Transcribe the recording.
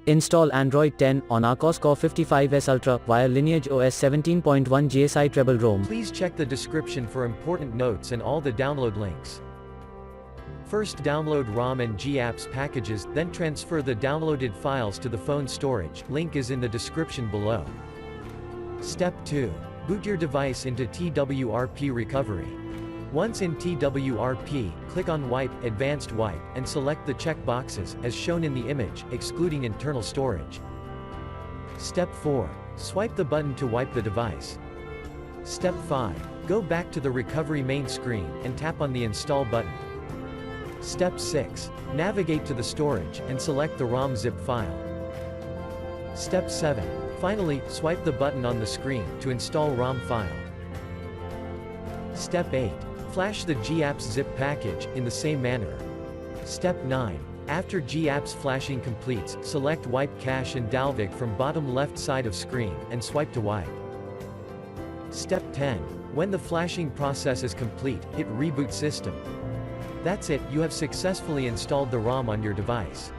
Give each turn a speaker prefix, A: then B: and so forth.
A: Install Android 10 on Archos Core 55s Ultra via LineageOS 17.1 GSI Treble ROM.
B: Please check the description for important notes and all the download links. First, download ROM and GApps packages, then transfer the downloaded files to the phone storage. Link is in the description below. Step 2. Boot your device into TWRP recovery. Once in TWRP, click on Wipe, Advanced Wipe, and select the check boxes, as shown in the image, excluding internal storage. Step 4. Swipe the button to wipe the device. Step 5. Go back to the recovery main screen, and tap on the Install button. Step 6. Navigate to the storage, and select the ROM ZIP file. Step 7. Finally, swipe the button on the screen, to install ROM file. Step 8. Flash the GApps zip package, in the same manner. Step 9. After GApps flashing completes, select Wipe Cache and dalvik from bottom left side of screen, and swipe to wipe. Step 10. When the flashing process is complete, hit Reboot System. That's it, you have successfully installed the ROM on your device.